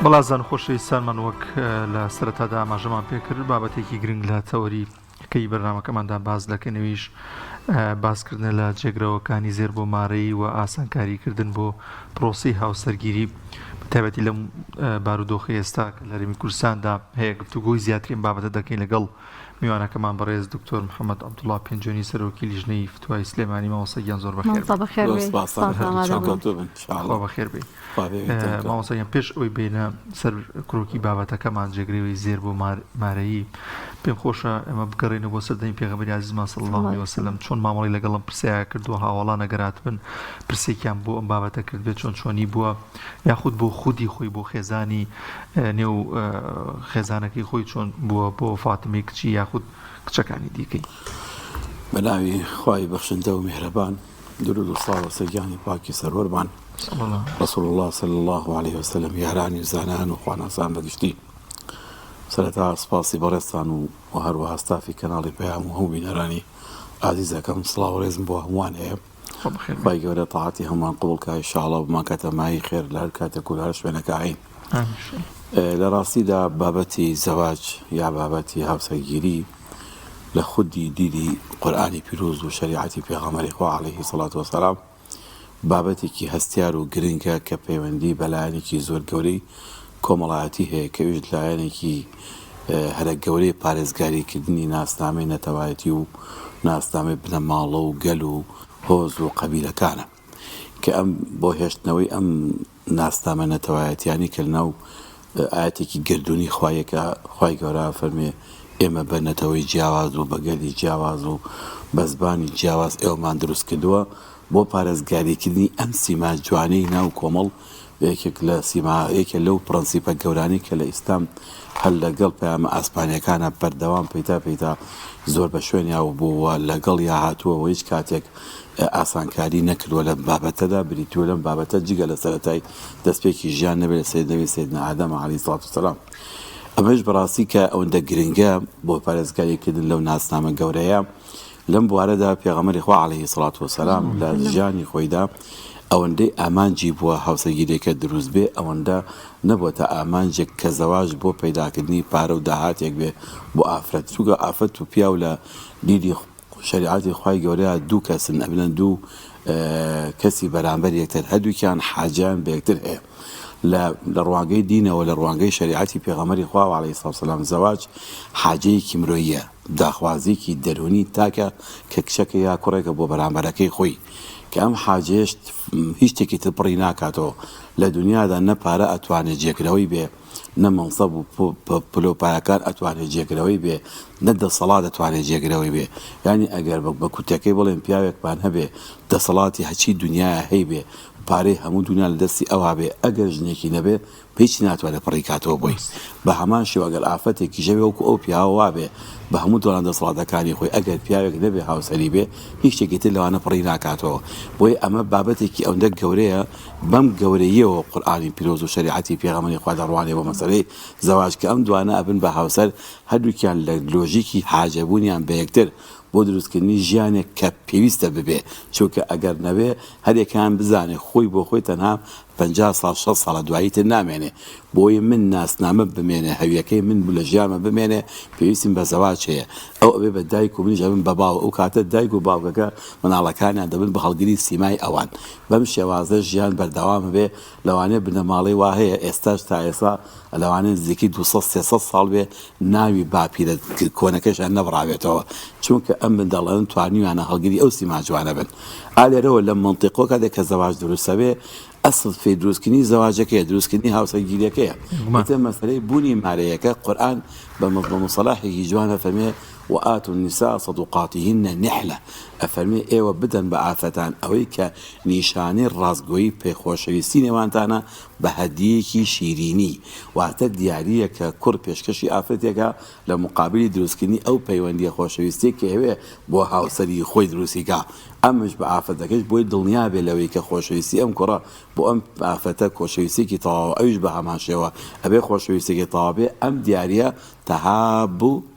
بەڵازان خۆشەویستانمان وەک لە سەرەتادا ئاماژەمان پێکرد بابەتێکی گرنگ لە تەوەریکەی بەرنامەکەماندا باز دەکەنەوەیش باسکردنە لە جێگرەوەکانی زێر بۆ مارەیی و ئاسانکاریکردن بۆ پرۆسی هاوسەرگیری تایبەتی لەم بارودۆخی ئێستا لە هەرێمی کوردستاندا هەیە گفتوگۆی زیاترین بابەتە دەکەین لەگەڵ میوانەکەمان بەڕێز دکتۆر محەممەد عەبدوڵڵا پێنجۆنی سەرۆکی لیژنەی فتوای سلێمانی مامۆستایان زۆر بەخێر بێ مامۆستایان پێش ئەوی بینە سەر کڕۆکی بابەتەکەمان جێگرەوەی زێر بۆ مارەیی پێم خۆشە ئەمە بگەڕێنەوە بۆ سەردەمی پێغەمبەری عەزیزمان صلی الله علیه وسلم چۆن مامەڵی لەگەڵم پرسیایە کردووە هاوڵانە گەرات بن پرسێکیان بۆ ئەم بابەتە کرد بێت چۆنی بووە یاخود بۆ خودی خۆی بۆ خێزانی نێو خێزانەکەی خۆی چۆن بووە بۆ فاتمی کچی یاخود کچەکانی دیکەی بەناوی خوای بەخشندە و میهرەبان درود و سڵاو و سەرگیانی پاکی سەرۆرمان رسول الله صلی الله عليه وسلم یارانی و زانان و خواناسان بەگشتی سەرەتا سپاسی بەڕێستان و هەروەها ستافی کەناڵی پەیام و هەموو بینەرانی ئازیزەکەم سڵاو و ڕێزم بۆ هەمووان هەیە خوای گەورە تاعاتی هەمووان قبوڵ کە ئینشاءڵڵا بمان کاتە مای خێر لە هەر کاتێک و لە هەر شوێنەکە هەین لە ڕاستیدا بابەتی زەواج یا بابەتی هاوسەرگیری لە خودی دیدی قورئانی پیرۆز و شریعەتی پێغەمبەری خوا عەلەیهی سەڵات وەسەلام بابەتێکی هەستیار و گرنگە کە پەیوەندی بە لایەنێکی زۆر گەورەی کۆمەڵایەتی هەیە کە وێژ لایەنێکی هەرە گەورەی پارێزگاریکردنی ناسنامەی نەتەوایەتی و ناسنامەی بنەماڵە و گەل و هۆز و قەبیلەکانە کە ئەم بۆ هێشتنەوەی ئەم ناسنامە نەتەوایەتیانی کە لەناو ئاەتێکی گردوونی خوایەکە خوای گەورە فەرمێ ئێمە بە نەتەوەی جیاواز و بەگەلی جیاواز و بە زبانی جیاواز ئێوەمان دروست کردووە بۆ پارێزگاریکردنی ئەم سیما جوانەی ناو کۆمەڵ یەکێک لەو پرەنسیپە گەورانی کە لە ئیسلام هەر لەگەڵ پەیامە ئاسمانیەکانە بەردەوام پەیدا زۆر بە شوێنیا و بووە لەگەڵ یا هاتووە هیچ کاتێک ئاسانکاری نەکردووە لە بابەتەدا بریتووە لەم بابەتە جگە لە سەرەتای دەستپێکی ژیان نەبێت لە سەیدنەوەی سەیدنا ئادەم عەلەیهی سەڵات وسەلام ئەمەش بەڕاستی کە ئەوەندە گرنگە بۆ پارێزگاریکردن لەو ناسنامە گەورەیە لەم بوارەدا پێغەمبەری خوا عەلەیهی سەڵات وسەلام لە ژیانی خۆیدا ئەوەندەی ئامانجی بووە هاوسەرگیریەکە دروست بێ ئەوەندە نەبووەتە ئامانجێک کە زەواج بۆ پەیداکردنی پارە و داهاتێک بێ بۆ ئافرەت چووکە ئافرەت و پیا و لە دیدی شریعەتی خوای گەورەیە دوو کەسن ئەبنن دوو کەسی بەرامبەر یەکتر هەردووکیان حاجیان بە یەکتر هەیە لە ڕوانگەی دینەوە لە ڕوانگەی شریعەتی پێغەمبەری خوا عەلەیهی سەڵات وسەلام زەواج حاجەیەکی مرۆییە داخوازێکی دەرونی تاکە کە کچەکە یا کوڕێکە بۆ بەرامبەرەکەی خۆی کە ئەم حاجەیەش هیچ شتێکی تر پڕی ناکاتەوە لە دنیادا نە پارە ئەتوانێت جێگرەوەی بێ نە مەنسەب و پلۆپایەکان ئەتوانێت جێگرەوەی بێ نە دەسەڵات دەتوانێت جێگرەوەی بێ یعنی ئەگەر بە کوتەکەی بڵێن پیاوێکمان هەبێ دەسەڵاتی هەچی دنیاە هەی بێ پارەی هەموو دنیا لە دەستی ئەوها بێ ئەگەر ژنێکی نەبێ هیچی ناتوانێت پڕی کاتەوە بۆی بە هەمان شێوە ئەگەر ئافەتێکی ژەوێ وەکو ئەو پیاوە وابێ بە هەموو دۆڵان دەسەڵاتەکانی خۆی ئەگەر پیاوێک نەبێ هاوسەری بێ هیچ شتێکی تر لەوانە پڕی ناکاتەوە بۆی ئەمە بابەتێکی ئەوەندە گەورەیە بەم گەورەیەوە قورئانی پیرۆز و شریعەتی پێغەمبەری خوا دەڕوانێ بۆ مەسەلەی زەواج کە ئەم دوانە ئەبن بە هاوسەر هەردووکیان لە لۆژیکی حاجەبوونیان بە یەکتر بۆ دروستکردنی ژیانێک کە پێویستە ببێ چونکە ئەگەر نەبێ هەرێکان بزانێ خۆی بۆ خۆی تەنها 50 ساڵ 60 ساڵە دوایی تر نامێنێ بۆیە من ناسنامە بمێنێ هەویەکەی من لە ژیانمە بمێنێ پێویستیم بە زەواج هەیە ئەو ئەبێ بە دایک و منیش ئەبن بە باوە ئەو کاتە دایک و باوکەکە منداڵەکانیان دەبن بە هەڵگری سیمای ئەوان بەم شێوازە ژیان بەردەوام بێ لەوانەیە بنەماڵەی وا هەیە ئێستاش تا ئێستا لەوانەیە نزیکی 200-300 ساڵ بێ ناوی باپیرە کۆنەکەشیان نەبڕاوێتەوە چونکە ئەم منداڵەن توانیویانە هەڵگری ئەو سیما جوانە بن ئالێرەوە لە منتیقۆ کاتێک کە زەواج دروستە بێ ئەسڵ فێ دروستکردنی زەواجەکەیە دروستکردنی هاوسەرگیریەکەیە مەتە مەسەلەی بوونی مارەیەکە قورئان بە مصطلحێکی جوانە فەرمێ وآتوا النساء صدقاتهن نحلة ئەفەرمێ ئێوە بدەن بە ئافەتان ئەوەی کە نیشانەی ڕاستگۆیی پێخۆشەویستی نێوانتانە بە هەدیەیەکی شیرینی واتە دیاریە کە کوڕ پێشکەشی ئافرەتێکە لە مقابلی دروستکردنی ئەو پەیوەندیە خۆشەویستی کە هەوێ بۆ هاوسەری خۆی دروستیکا ئەمش بە ئافرەتەکەش بۆی دڵنیا بێ لەوەی کە خۆشەویستی ئەم کوڕە بۆ ئەم ئافرەتە خۆشەویستێکی تەواو ئەویش بە هەمان شێوە ئەبێ خۆشەویستێکی تەواو بێ ئەم دیاریە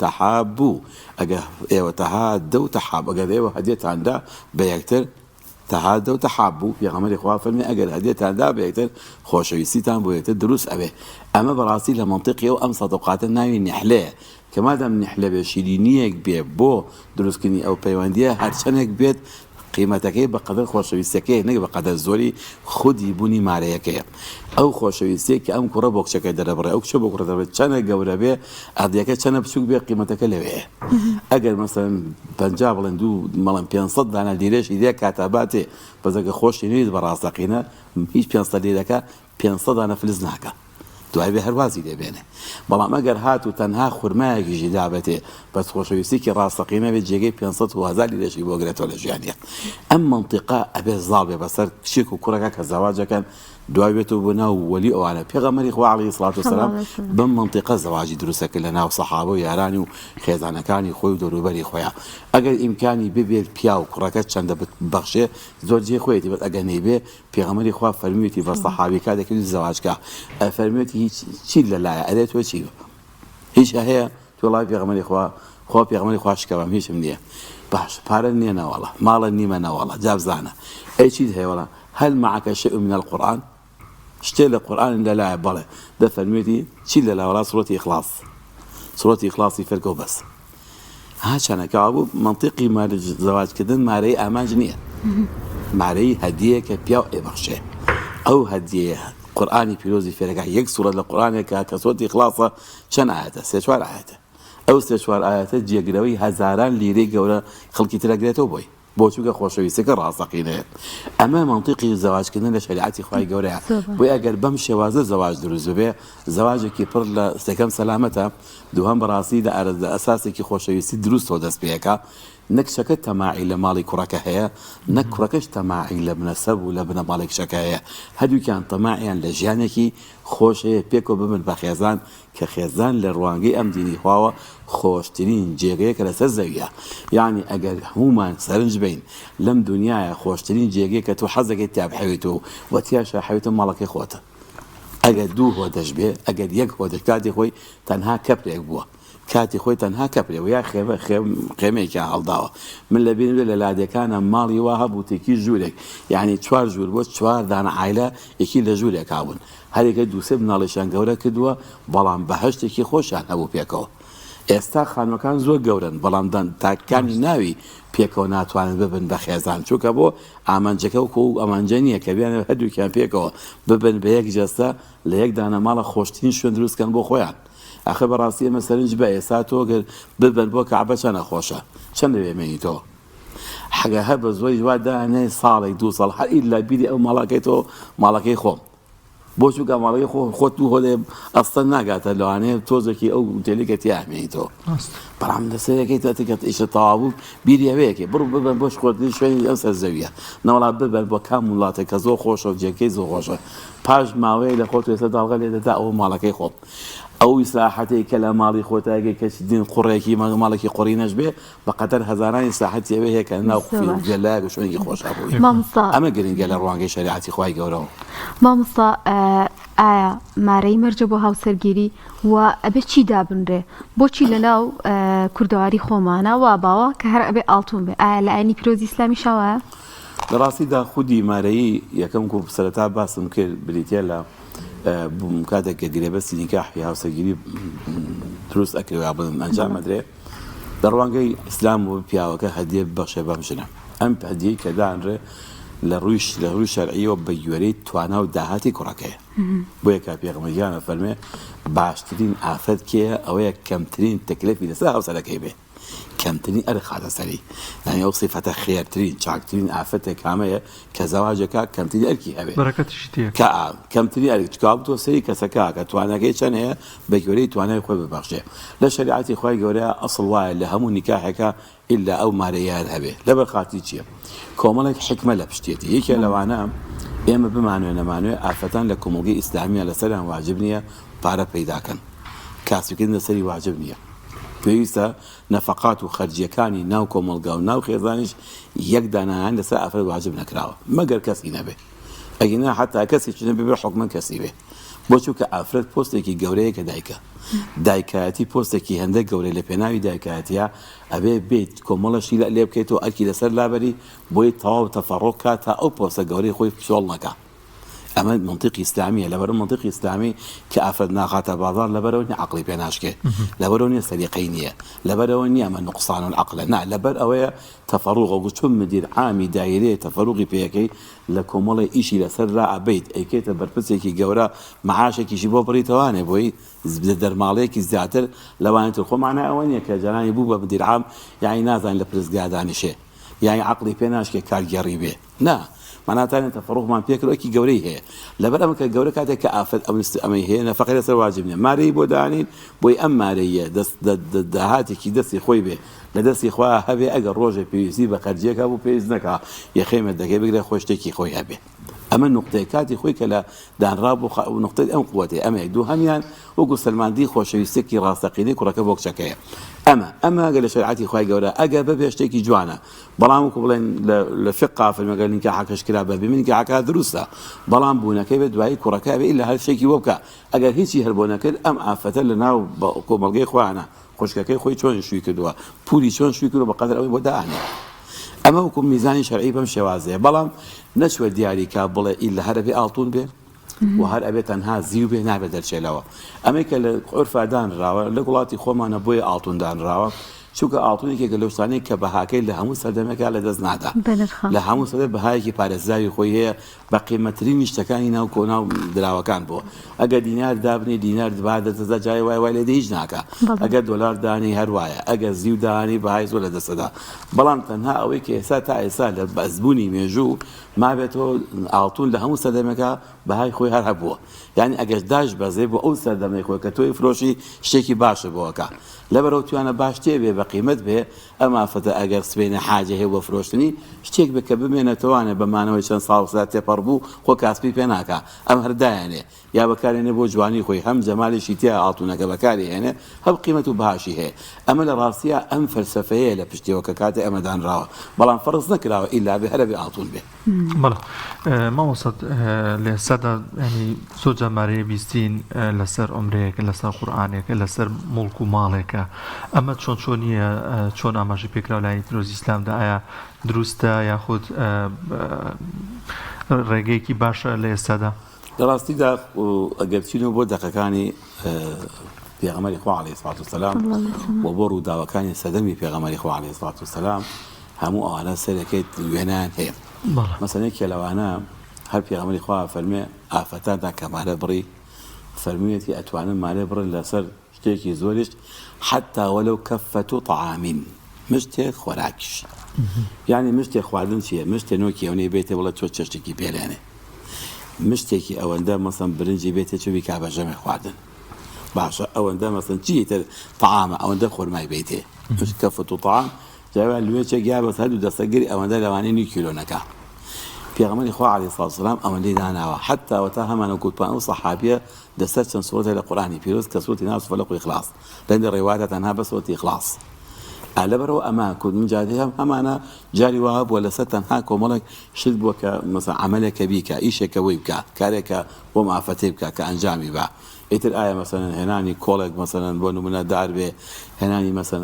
تەحابوو ئەگە ئێوە تەحادە و تەحاب ئەگەر ئێوە هەدیەتاندا بە یەکتر تهادوا وتحابوا في غمر إخوة فرمي أجر هديت هذا بيتر خوشويسيتان بيتر دروس أبي أما براسي لمنطقي أو صدقات الناوي نحلاه كما دام نحله بشيرينيك بيبو دروس كني أو بيواندية هرشانك بيت قيمتك بقدر خوشويستك نك بقدر زوري خودي بني ماريك او خوشويستك ام كره بوكشك دربره او شبو كره دربره چنه گوربه اديك چنه بسوق به قيمتك لوي اگر مثلا بنجاب لندو مالن 500 دانه ليرش اذا كتاباتي بزق خوش نيد براسقينا هيش 500 ليرك 500 دانه فلزناك دوای به هروازی دەبێنێ بەڵام ئەگەر هات و تەنها خورمایەکیشی دابەتێ بەس خۆشەویستێکی ڕاستەقینە بێت جێگەی 500,000 لیرەشی بۆ گرێتەوە لە ژیانیە ئەم منطقە ئەبێ زاڵ بێ بەسەر کچێک و کوڕەکە کە زەواجەکەن دوای بێتەوە بۆ ناو وەلی ئەوانە پێغەمبەری خوا عەلەیهی سڵات وسەلام بەم منطقە زەواجی دروستە کرد لە ناو سەحابە و یارانی و خێزانەکانی خۆی و دەوروبەری خۆیان ئەگەر ئیمکانی ببێت پیا و کوڕەکە چەندە ببەخشێ زۆر جێ خۆیەتی بەس ئەگەر نەیبێ پێغەمبەری خوا فەرموویەتی بە سەحابی کاتێکی زەواجکە فەرموویەتی هیچ چی لەلایە ئەرێ تۆ چی هیچ هەیە تۆ وڵای پێغەمبەری خوا پێغەمبەری خوا شکەوام هیچم نییە باش پارە نییە نەوەڵە ماڵە نیمە نەوەڵە جا بزانە ئەی چیت هەیە وەڵا هەل معەکە شەیء من القورآن شتێ لە قورآن لەلایە بەڵێ دەفەرموویەتی چی لەلایە وەڵا سوورەتی ئیخلاص سوورەتی ئیخلاصی فەرکە و بەس هاچانەکەوا بوو منطقی مارە زەواجکردن مارەی ئامانج نییە مارەی هەدیە کە پیا و ئێبەخشێ ئەو هەدیەیە قورآنی پیرۆزی فێرەکە یەک سوورەت لە قورآنێکە کە سوورەتی ئیخلاصە چەند ئایەتە سێ چوار ئایەتە ئەو سێ چوار ئایەتە جێگرەوەی هەزاران لیرەی گەورە خەڵکی تر ئەگرێتەوە بۆی بۆ چووکە خۆشەویستەکە ڕاستەقینەیە ئەمە منطقی زەواجکردن لە شەریعەتی خوای گەورەیە بۆی ئەگەر بەم شێوازە زەواج دروست ببێ زەواجێکی پڕ لە سێکەم سەلامەتە دووهەم بەڕاستی لە ئەساسێکی خۆشەویستی دروستەوە دەست پێەکە نەک شەکە تەماعی لە ماڵی کوڕەکە هەیە نەک کوڕەکەش تەماعی لە بنەسەب و لە بنە ماڵێک شەکە هەیە هەردووکیان تەماعیان لە ژیانێکی خۆش هەیە پێکەوە ببن بە خێزان کە خێزان لە ڕوانگەی ئەم دینی خواوە خۆشترین جێگەیە کە لەسەر زەویە یعنی ئەگەر هەمومان سەرنج بین لەم دنیاە خۆشترین جێگەی کە تۆ حەزەکەی تیا بحەویت و وەتیاشە حەویتە ماڵەکەی خۆتە ئەگەر دوو هۆدەش بێ ئەگەر یەک هۆدەش کاتی خۆی تەنها کەپرێک بووە کاتی خۆی تەنها کەپرێ و یا خێمەیەکیان هەڵداوە من لە بین لە لادەکانە ماڵی وا هەبوو تێکی ژوورێک یعنی 4 ژوور بۆ 4 دانە عایلە یەکی لە ژوورێک هابوون هەرێکە دووسێ مناڵیشان گەورە کردووە بەڵام بەهەشتێکی خۆشیان هەبوو پێکەوە ئێستا خانوەکان زۆر گەورن بەڵام تاکانی ناوی پێکەوە ناتوانن ببن بە خێزان چووکە بۆ ئامانجەکە و ئەمانجە نییە کە بیانە هەردووکیان پێکەوە ببن بە یەک جەستە لە یەک دانە ماڵە خۆشترین شوێن دروستکەن بۆ خۆیان ئەخە بەڕاستی ئەمە سەرنج بە ئێستا تۆگەر ببن بۆ کەعبە چەندە خۆشە چەند دەوێمێنیتەوە حەگە هەر بە زۆری وا دانێ ساڵێک 2 ساڵ هەر ئیلا بیری ئەو ماڵەکەیتەوە ماڵەکەی خۆم بۆ چووکە ماڵەکەی خۆت و هۆدێ ئەستە ناگاتە لەوانەیە تۆزێکی ئەو تێلیکە تیامێنیتەوە بەڵام لەسەرەکەی تاتێکەت ئیشە تەواو بیری ئەوەیەکێ بڕ ببن بۆ خۆتنی شوێنی ئەم سەر زەویە نەوەڵا ببن بۆ کام وڵاتێک کە زۆر خۆشە و جێگەی زۆر خۆشە پاش ماوەیە لە خۆت ێستا داڵغە لێ دەدا ئەوە ماڵەکەی خۆم ئەو ئیسلاحەتێک کە لە ماڵی خۆتاگەی کەسی دین قوڕێکی ماڵێکی قوڕی نەشبێ بەقەدەر هەزاران ئیسلاحەتی ئەوە هەیە کە ناو جەلایەک و شوێنێکی خۆشە بووی ئەمە گرنگە لە ڕوانگەی شەریعەتی خوای گەورەوە مامۆستا ئایا مارەی مەرجە بۆ هاوسەرگیری و ئەبێ چی دابنرێ بۆچی لەناو کوردەواری خۆمانە و باوە کە هەر ئەبێ ئاڵتون بێ ئایا لە ئاینی پیرۆزی ئیسلامی شەوە لەڕاستیدا خودی مارەیی یەکەم و سەرەتا باسم کرد بریتە لە کاتێک کە دیرەبەستی نیکاحی هاوسەرگیری دروست ئەکرێ بڵێن ئەنجام ئەدرێ لە ڕوانگەی ئیسلام و پیاوەکە هەدیە ببەخشێ بەم ژنە ئەم هەدیەی کە دانرێ لە ڕووی شەرعیەوە بە گوێرەی توانا و داهاتی کوڕەکەیە بۆیە کە پێغەمبەریانە فەرمێ باشترین ئافەت کێیە ئەوەیە کەمترین تەکلیفی لەسەر هاوسەرەکەی بێ کەمترین ئەرە خاتە سەری یعنی ئەو سیفەتە خێرترین چاکترین ئافەتێک کامەیە کە زەواجەکە کەمترین ئەرکی هەبێ کە کەمترین ئەرک چکا بتۆ سەری کەسەکە کە توانەکەی چەند هەیە بە گوێرەی توانای خۆی ببەخشێ لە شەریعەتی خوای گەورەیە ئەسڵ وایە لە هەموو نیکاحێکە ئیلا ئەو مارەیە هەبێ لەبەر خاتی چییە کۆمەڵێک حکمە لە پشتێتی یەکێ لەوانە ئێمە بمانوێ نەمانوێ ئافەتان لە کۆمەڵگەی ئیسلامیە لەسەریان واجب نییە پارە پەیداکەن کاسبکردن لەسەری واجب نییە پێویستە نەفەقات و خەرجیەکانی ناو کۆمەڵگا و ناو خێزانیش یەک دانایان لەسەر ئافرەت واجب نەکراوە مەگەر کەسی نەبێ ئەگەنا حتا کەسێکی نەبێ بێ حکمەن کەسی بێ بۆ چونکە ئافرەت پۆستێکی گەورەیە کە دایکایەتی پۆستێکی هەندێک گەورەی لە پێناوی دایکایەتیە ئەبێ بێت کۆمەڵەشی لێ بکەیتەوە ئەرکی لەسەر لابەری بۆی تەواو تەفەڕۆک کات تا ئەو پۆستە گەورەی خۆی پشۆڵ نەکات. ئەمە منطقی ئیسلامیە، لەبەرەوە منطقی ئیسلامی کە ئافرەت ناخاتە بازار لەبەرەوە نییە عەقڵی پێ ناشکێ، لەبەرەوە نییە سەلیقەی نییە، لەبەرەوە نییە ئەمە نوقسان العەقڵە، نا لەبەر ئەوەیە تەفەڕوغ چون مدیر عامی دایرەیە تەفەڕوغی پێیەکەی لە کۆمەڵی ئیشی لەسەر لا ئەبەیت ئەیکێتە بەرپرسێکی گەورە مەعاشێکیشی بۆ بڕیتەوانێ بۆی دەرماڵەیەکی زیاتر لەوانێتتر خۆمانە ئەوە نییە کە جارانی بوو بە مدیر عام یعنی نازانین لە پرسگا دانیشێ یعنی عەقڵی پێ ناشکێ کارگێڕی بێ، نا معناتان تەفەڕوغمان پێکردەوەکی گەورەی هەیە لەبەر ئەمە کە گەورە کاتێک کە ئافرەت ئەمەی هەیە نەفەقەی لەسەر واجب نییە، مارەی بۆ دانین بۆی ئەم مارەیە داهاتێکی دەستی خۆی بێ لە دەستی خوا هەبێ ئەگەر ڕۆژێ پێویستی بە خەرجیەکە بوو پێویست نەکا یەخێمە دەکەی بگرێ خۆی شتێکی خۆی هەبێ. ئەمە نقطەی کاتی خۆی کە لە دانرا بوو نقطەی ئەم قووەتێ ئەمە دوو هەمیان وەکو سەلماندی خۆشەویستێکی ڕاستەقینەی کوڕەکە بۆ کچەکەیە. ئەمە گە لە شەریعەتی خوای گەورە ئەگە بەبێ شتێکی جوانە، بەڵام وەکو بڵێن لە فقه فەرمێگە نیکاحەکەش کرا بەبێ نیکاحەکە دروستە، بەڵام بوونەکەی بە دوایی کوڕەکە بێ ئیلا هەر شتێکی وە بکە، ئەگەر هیچی هەر بۆ نەکرد ئەم ئافەتە لە ناو کۆمەڵگەی خوانە خوشکەکەی خۆی چۆن شووی کردووە، پولی چۆن شووی کردووە بەقەدر ئەوەی بۆ داهێنا. ئەمە وەکو میزانی شەرعی بەم شێوازەیە، بەڵام نەچوە دیاریکا بڵێ ئیلا هەر ئەبێ ئاڵتون بێ و هەر ئەبێت تەنها زیو بێ نابێت دەرچێلەوە. ئەمەی کە لە عورفا دانراوە لە وڵاتی خۆمانە بۆیە ئاڵتون دانراوە، چونکە ئاڵتونێکێکە لەو شتانەی کە بەهاکەی لە هەموو سەردەمێکا لە دەست نادا، لە هەموو سەردەم بەهایەکی پارێزراوی خۆی هەیە بە قیمەتترینی شتەکانی ناو کۆناو دراوەکان بۆ. ئەگەر دینار دابنی دینار دەدە جای وای لێ هیچ ناکە، ئەگەر دۆلار دانی هەروایە، ئەگەر زیو دانی بەهای زۆر لە دەستەدا، بەڵام تەنها ئەوەی کە ئێستا تا ئێستا لە بەزبوونی مێژوو مابێتەوە ئاڵتون لە هەموو سەردەمێکا بەهای خۆی هەر هەبووە، یعنی ئەگەر داش بەزێ بۆ ئەو سەردەمەی خۆی کە تۆی فرۆشی شتێکی باشە بۆەکە لەبەرەوە توانە باش تێ بێ بە قیمەت بێ ئەما فەتە ئەگەر سبێنە حاجە هەیە بۆ فرۆشتنی شتێک بکە بمێنێتەوانێ بەمانەوەی چەند ساڵ تێپەڕ بوو خۆ کاسپی پێ ناکە، ئەم هەردایانێ یا بەکارێنێ بۆ جوانی خۆی هەم جەمالیشی تیا ئاڵتونەکە بەکاری هێنێ هەم قیمەت و باشی هەیە. ئەمە لە ڕاستیە ئەم فەلسەفەیە لە پشتیەوە کە کاتێ ئەمە دانراوە، بەڵام فەرز نەکراوە ئیلا بێ هەرە بێ ئاڵتون بێ. بەڵێ مامۆستا لە سەدا ینی زۆر جەمارەیە بیستین لەسەر عومرەیەکە لەسەر قورئانێکە لەسەر مڵک و ماڵێکە، ئەمە چۆنیە چۆن ئاماژەی پێکراو لای پیرۆزی ئیسلامدا ئایا دروستە یاخود ڕێگەیەکی باشە لە ئێستادا؟ لە ڕاستیدا ئەگەر بچینەوە بۆ دەقەکانی پێغەمبەری خوا عەلەیهی سڵات وسەلام و بۆ ڕووداوەکانی سەدەمی پێغەمبەری خوا عەلەیهی سڵات وسەلام هەموو ئەوانە سەرەکەی وێنەیان هەیە. مەسەڵەن یەکێ لەوانە هەر پێغەمبەری خوا فەرمێ ئافەتاندا کە مالە بڕی فەرموویەتی ئەتوانن مالێ بڕن لەسەر شتێکی زۆریش حتا وەلەو کەفەت طعامین، مشتێک خۆراکیش، یعنی مشتێک خواردن چییە؟ مشتێ نۆکی ئەوەی بێتێ وڵە تۆ چەشتێکی پێلێنێ، مشتێکی ئەوەندە مەسەن برنجی بێتێ چوی کابەژەمێ خواردن باشە، ئەوەندە مەسەن چی تر طعامە ئەوەندە خۆرمای بێتێ کەفەت و طعام جاوان لوێچێک یا بەس هەردوو دەستەگەری ئەوەندە لەوانەیە 9 کیلۆنەکە. پێغەمبەری خوا عەلەیهی سڵات وسەلام ئەوەندەی داناوە حتا وەتا هەمانە کوتپان ئەو سەحابیە دەسەر چەند سوورەتێک لە قورئانی پیرۆز کە سوورەتی ناو فەلەق و ئیخلاص لەندە ڕێواتە تەنها بە سوورەتی ئیخلاص. لەبەرەوە ئەمە کورد من جادی هەمانە جاری وها بووە لەسەر تەنها کۆمەڵێک شت بووە کە مەسەن عەمەلێکە بیکە ئیشێکە وی بکە کارێکە بۆ ئافەتەی بکە کە ئەنجامی بە. ئیتر ئایا مەسەن هێنانی کۆڵێک مەسەن بۆ نمونە دار بێ هێنانی مەسەن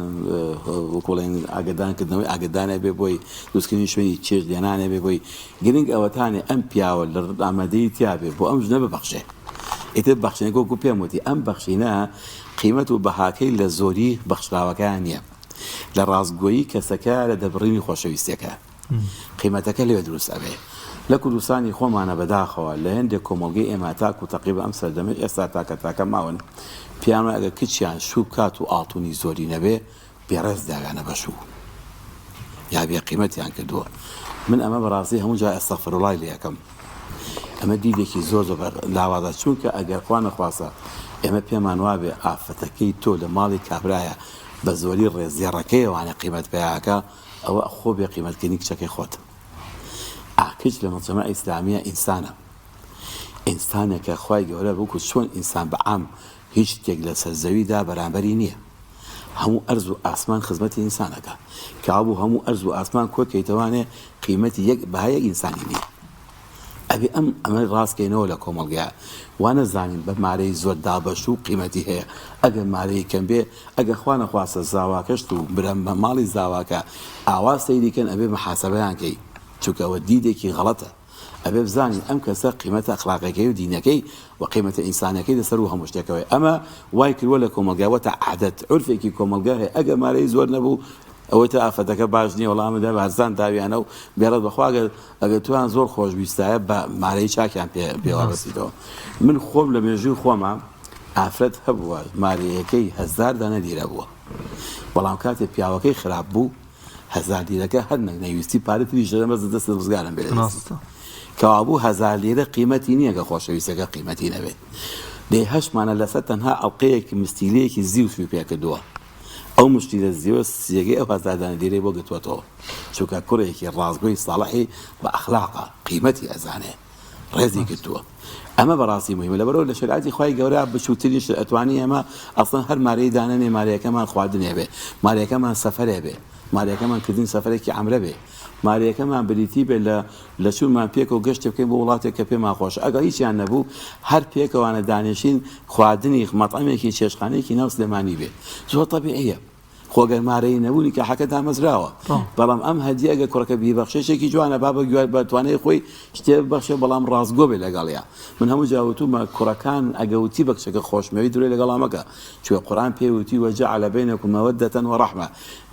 وەکوڵێن ئاگدانکردنەوەی ئاگدانە بێ بۆی دروستکردنی شوێنی چێژ لێنانە بێ بۆی گرنگ ئەوەتانێ ئەم پیاوە لە ئامادەی تیا بێ بۆ ئەم ژنە ببەخشێ. ئیتر بەخشینەکە وەکو پێم وتی ئەم بەخشینە قیمەت و بەهاکەی لە زۆری بەخشراوەکان نییە، لە ڕاستگۆیی کەسەکە لە دەبڕینی خۆشەویستەکە قیمەتەکە لێ دروست ئەبێ. لە کوردستانی خۆمانە بەداخەوە لە هەندێک کۆمەڵگەی ئێمە تاک و تەقریبا ئەم سەردەمەی ئێستا تاکە ماون پیانە ئەگە کچیان شوو بکات و ئاڵتونی زۆری نەبێ بێڕێز داویانە بەشوو یا بێ قیمەتیان کردووە. من ئەمە بەڕاستی هەموو جا ئەستەغفیرڵڵای لێ یەکەم، ئەمە دیدێکی زۆر لاوازە، چونکە ئەگەر خوا نەخواسە ئێمە پێمان وابێ ئافەتەکەی تۆ لە ماڵی کابرایە بە زۆری ڕێزیێڕەکەیەوانە قیمەت پێیاکە ئەوە خۆ بێ قیمەتکردنی کچەکەی خۆت. ئاکچ لە مەجتەمە ئیسلامیە ئینسانە، ئینسانێکە خوای گەورە بووکو چۆن ئینسان بەعام هیچ شتێک لە سەرزەویدا بەرامبەری نییە، هەموو ئەرز و ئاسمان خزمەتی ئینسانەکە کابوو هەموو ئەرز و ئاسمان کۆکەیتەوانێ قیمەتی بەهای یەک ئینسانی نییە. ئەبێ ئەمە ڕاستکەینەوە لە کۆمەڵگەیە وانە زانین بە مارەی زۆر دابەش و قیمەتی هەیە ئەگەر مارەی کەم بێ ئەگە خوا نەخواستە زاواکەشت و برە بە ماڵی زاواکە ئاوا سەیریکەن ئەبێ محاسەبەیان کەی چونکەوە دیدێکی غەڵەتە ئەبێ بزانین ئەم کەسە قیمەتە ئەخلاقەکەی و دینەکەی و قیمەتە ئینسانەکەی لەسەر و هەموو شتێکەوەی ئەمە وای کردووە لە کۆمەلگاوەتە عادەت عورفێکی کۆمەلگا هەیە ئەگە مارەی زۆر نەبوو ئەوەی تا ئافەتەکە باش نییە وەڵامەدا بەهزان داویانە و بێڕەت بەخوا ئەگەر تویان زۆر خۆشویستایە بە مارەی چاکیان پێوابەستیتەوە من خۆم لە مێژووی خۆمە ئافرەت هەبووە مارەیەکەی 1000 دانە لیرە بووە بەڵام کاتێک پیاوەکەی خراپ بوو 1000 لیرەکە هەر نەیویستی پارەی تریش دەمەز دەست بزگارم بێت کەوابوو 1000 لیرە قیمەتی نییە کە خۆشەویستەکە قیمەتی نەبێت دەی هەشمانە لەسەر تەنها ئەڵقەیەکی مستیلەیەکی زیوشی پێکردووە ئەو مشتی لە زیوە سیەگەی ئەو 1000 دانە لیرەی بۆ گرتووەتەوە چونکە کوڕێکی ڕازگۆی ساڵحی بە ئەخلاقە قیمەتی ئەزانێ ڕێزی کردووە ئەمە بەڕاستی مهمە لەبەرەوە لە شریعەتی خوای گەورە بچووترین ئەتوانی ئەمە ئەسڵەن هەر مارەی دانەنێ مارەیەکەمان خواردنێ بێ مارەیەکەمان سەفەرێ بێ مارەیەکەمان کردن سەفەرێکی عەمرە بێ مارەیەکەمان بریتی بێ لە چوونمان پێکەوە گەشت بکەین بۆ وڵاتێک کە پێمان خۆشە ئەگەر هیچیان نەبوو هەر پێکەوانە دانیشین خواردنی مەطعەمێکی چێشخانەیەکی ناو سلێمانی بێ زۆر تەبیعیە خۆگەر مارەی نەبوونی کە حەکە دامەزراوە بەڵام ئەم هەدیە ئەگە کوڕەکە بیبەخشێشێکی جوانە با بە گوێ بەتوانەی خۆی شتێ ببەخشێ بەڵام ڕازگۆ بێ لەگەڵیا من هەموو جاوتومە کوڕەکان ئەگەوتی بەخشەکە خۆشمەوی دوێ لەگەڵامەکە چوە قورئان پێوتی وەجعل بینەکم مەوەدەة وەڕەحمە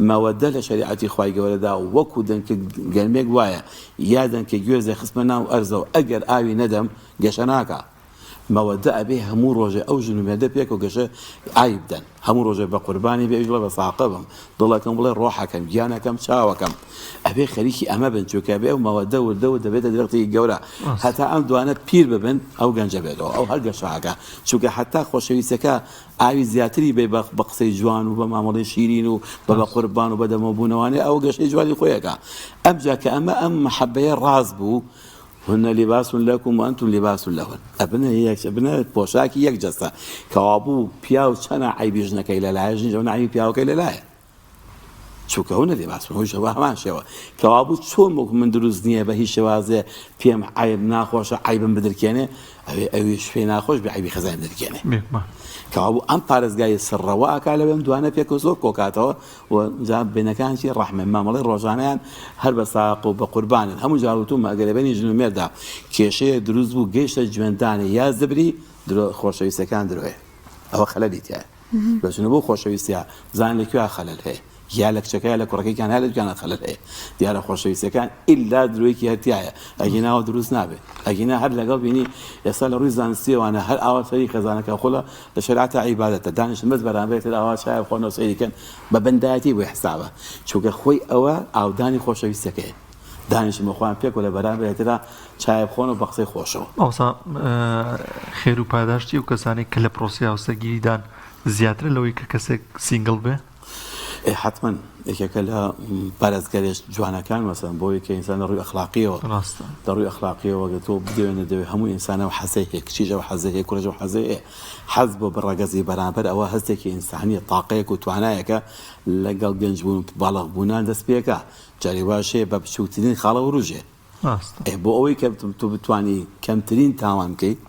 مەوەدە لە شریعەتی خوای گەورەدا وەکو دەنکە گەرمێک وایە یا دەنکە گوێزێ خستمە ناو ئەرزە و ئەگەر ئاوی نەدەم گەشە ناکە مەوەدە ئەبێ هەموو ڕۆژێ ئەو ژنومێدە پێک و گەشە ئای بدەن هەموو ڕۆژێ بە قوربانی بێ بڵێ بە ساقە بم دڵەکەم بڵێ ڕۆحەکەم گیانەکەم چاوەکەم ئەبێ خەریکی ئەمە بن چونکە بێ و مەوەدە وردەوە دەبێتە درەختێکی گەورە هەتا ئەم دوانە پیر ببن ئەو گەنجە بێتەوە ئەو هەر گەشەکە چونکە حتا خۆشەویستەکە ئاوی زیاتری بێ بە قسەی جوان و بە مامەڵی شیرین و بە قوربان و بەدەمەبوونەوانێ ئەو گەشەی جوانی خۆیەکە ئەمجا کە ئەم محەبەیە ڕاز بوو هن لباس لكم وأنتم لباس لهن أبناء بوشاكي يك جسا كوابو بياو شنا عيب جنك إلى لا جن عيب بياو كإلى لا شو كهون لباس هو شوا ما شوا كوابو شو من دروزنيه بهي شوازه بيم عيب ناخوش عيب بدركينه أو شوي ناخوش بعيب خزان بدركينه كابو أم بارزجاي السرواء كله بهم دوانا بيكوزو كوكاتو وجاب بينكان شيء رحمة ما مالي روجانيان هل بساق وبقربان هم جاوتون ما قريبين يجنوا ميردا كيشة دروز بو جيش الجمنتاني يا زبري درو خوشوي سكان دروه أو خلاليت يعني بس نبو خوشوي سيا زين لك يا خلال هي يا لك شكاية لك وركي كان هذا كان خلال هي ديار خوشوي سكان إلا درويك هتيايا أجينا ودروس نابه أجينا هر لقى بيني يصل روز زانستي وأنا هر أول فريق خزانك أقوله لشريعة عبادة دانش مزبر بيت الأول شايف خونا سيدي كان ببنداتي وحسابه شو كخوي أو داني خوشوي سكان دانش مخوان پێک ولا بەرامبەر هێترا چای بخۆن و بەقسەی خۆشەوە ئەوسا خێر و پاداشتی و کەسانی کە لە پرۆسی هاوسەرگیریدان زیاترە لەوەی کە کەسێک سینگڵ بێ حتما یەکێکە لە پارێزگەرێش جوانەکان مەسەڵەن بۆ یەکە ئینسان لە ڕووی ئەخلاقیەوە لە ڕووی ئەخلاقیەوە گەتۆ بدەوێنە دەوێت هەموو ئینسانەوە حەزەی هەیە کچیژەوە حەزەی هەیە کوڕەژەوە حەزەی هەیە حەز بۆ بڕەگەزی بەرامبەر ئەوە هەستێکی ئینسانیە تاقەیەک و توانایەکە لەگەڵ گەنجبوون باڵغبوونان دەست پێکە جاری واشەیە بە بچووترین خاڵە و ڕوژێ بۆ ئەوەی کە تو بتوانی کەمترین تاوان بکەیت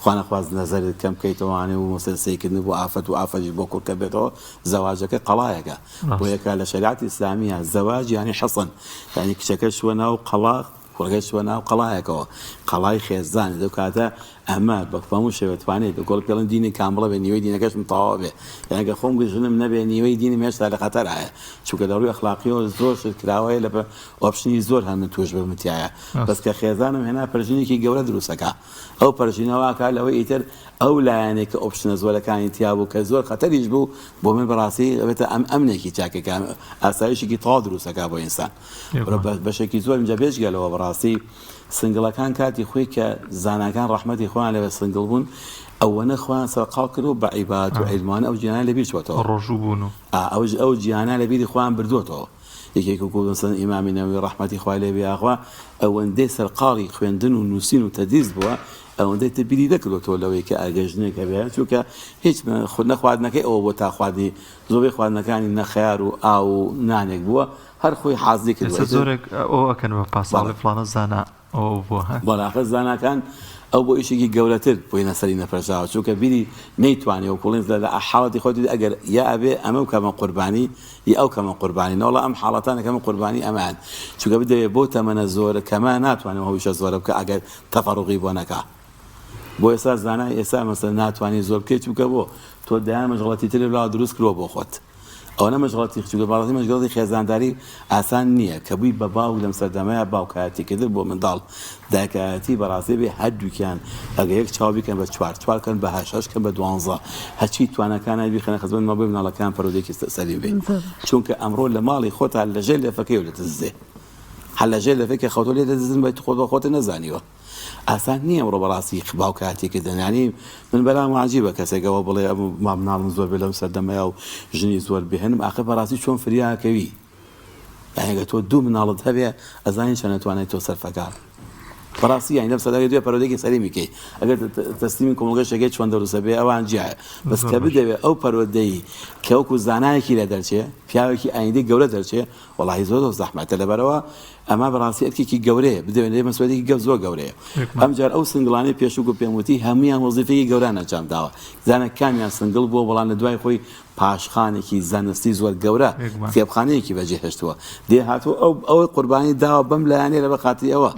خوانا خواز نظرت کەم بکەیتەوانێ و مەسەلسەیکردن بۆ ئافەت و ئافەتی بۆ کوڕکە بێتەوە زەواجەکە قەڵایەکە بۆ یەکە لە شریعەتی ئیسلامیە زەواج یعنی حەسن یعنی کچەکە چووە ناو قەڵا کوڕەکە چووە ناو قەڵایەکەوە قەڵای خێزان لەو کاتە ئەمە بە هەموو شێوەتوانێت گۆڵ پێڵن دینی کامڵە بێ نیوەی دینەکەشم تەواو بێ یانگە خۆم گژنم نەبێ نیوەی دینی مێشتا لە خەتەرایە چونکە لە ڕووی ئەخلاقیەوە زۆر شت کراوەیە لە ئۆپشنی زۆر هەن من توش بمتیایە بەس کە خێزانم هێنا پەرژینێکی گەورە دروستەکە ئەو پەرژینەوەکە لەوەی ئیتر ئەو لایەنێک کە ئۆپشنە زۆرەکانی تیا بوو کە زۆر خەتەریش بوو بۆ من بەڕاستی ئەبێتە ئەمنێکی چاکەکە ئاسایشێکی تەواو دروستەکە بۆ ئینسان بەشێکی زۆر اینجا بێژگەلەوە بەڕاستی سنگڵەکان کاتی خۆی کە زاناکان ڕەحمەتی خۆیان لەبێ سنگڵ بوون ئەوەنە خۆیان سەرقاڵ کرد و بە عیبادەت و عیلمانە ئەو گیانە لەبیر چوەتەوە ڕۆژوو بوون و ئەو گیانە لەبیری خۆیان بردووەتەوە یەکێک و مثلا ئیمامی نەووی ڕەحمەتی خوای لێ بێ ئاخوا ئەوەندەی سەرقاڵی خوێندن و نووسین و تەدریس بووە ئەوەندەی تبیری دەکردوەوە لەوەی کە ئاگەژنێکە بێ چونکە هیچ نەخواردنەکەی ئەوە بۆ تا خواردنی زۆربەی خواردنەکانی نەخەیار و ئاو و نانێک بووە هەر خۆی حازی کرد زۆرێک ئەو ئەکەن بە پاساڵی فڵانە زانە ئەو بۆ بەڵاخە زاناکان ئەو بۆ ئیشێکی گەورەتر بۆی نەسەری نەپەرژاوە چونکە بیری نەیتوانێ و کوڵنج لە حاڵەتی خۆتی ئەگەر یا ئەبێ ئەمە و کەمە قوربانی یا ئەو کەمە قوربانی نەوەڵە ئەم حاڵەتانە کەمە قوربانی ئەمان چونکە بدەوێت بۆ تەمەنە زۆر کەمە ناتوانێت هەویشە زۆرە بکە ئەگەر تەفەڕوقی بۆ نەکا بۆ ئێستا زانای ئێستا مەسەلا ناتوانانی زۆر بکەیت چونکە بۆ تۆ دایان مەشغەڵەتی تر لەوە دروست کردووە بۆ خۆت ئەوە مەشغەڵەتی چونکە باڵەتی مەشغەڵەتی خێزانداری ئاسان نییە کە بووی بە باو لەم سەردەمەیە باوکایەتیکردن بۆ منداڵ دایکایەتی بەڕاستی بێ هەردووکیان ئەگە یەک چاو بیکەن بە چوارکەن بە هەشکەن بە 12 هەرچی توانەکانای بیخەنە خزمەت ما بۆی مناڵەکان پەرودێکی سەری بێ چونکە ئەمڕۆ لە ماڵی خۆتان لەژێر لێفەکەی و لەدەستێ هەر لەژێر لێفەکە خەوتۆ لێ دەدەزن بە خۆت بە خۆت نەزانیوە ئاسان نییە ئەمڕۆ بەڕاستی باوکایەتیکردن ینی من بەلام عجیبە کەسێکەوە بڵێ ما مناڵم زۆر بێ لەم سەردەمەیە و ژنی زۆر بهێنم ئاخر بەڕاستی چۆن فریاکەوی یانگە تۆ دوو مناڵت هەبێ ئەزانین چە نەتوانێت تۆ سەرفەکار بەڕاستی یانی لەم سەردەمەی دوێ پەرۆدێکی سەری میکەی ئەگەر تەسلیمی کۆمەڵگەشتێکی چۆن دەروسە بێ ئەوان جیایە بەس کە بدەوێت ئەو پەرۆدەی کە وەکو زانایەکی لە دەرچێ پیاوێکی ئایندەی گەورە دەرچێ وەڵاهی زۆر زەحمەتە لەبەرەوە ئەمە بەڕاستی ئەرکێکی گەورەیە بدەوێت لێ مەسئولەتێکی زۆر گەورەیە ئەمجار ئەو سنگڵانەی پێشوو پێم وتی هەمویان وەزیفەیەکی گەورە ئەنجام داوە زانە کامیان سنگڵ بووە بەڵام لە دوای خۆی پاشخانێکی زانستی زۆر گەورە کتێبخانەیەکی بەجێ هێشتووە دێ هاتووە ئەوەی قوربانی داوە بەم لایەنێ لە بەخاتی ئەوە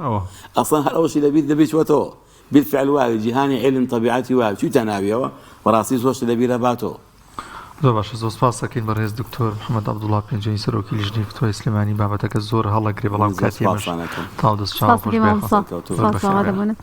ئەسڵەن هەر ئەوەشی لەبیر دەبێتەوە بالفعل وایە جیهانی علم طبیعەتی وایە چوویتە ناویەوە بەڕاستی زۆرش لەبیرە باتەوە زۆر باشە زۆر سپاس دەکەین بەڕێز دکتۆر محەممەد عەبدوڵڵا پێنجەی سەرۆکی لیژنەی فتوای ئیسلامی بابەتەکە زۆر هەڵەگرێ بەڵام کاتی ئێمەش تاو دەست چاو خۆش بێ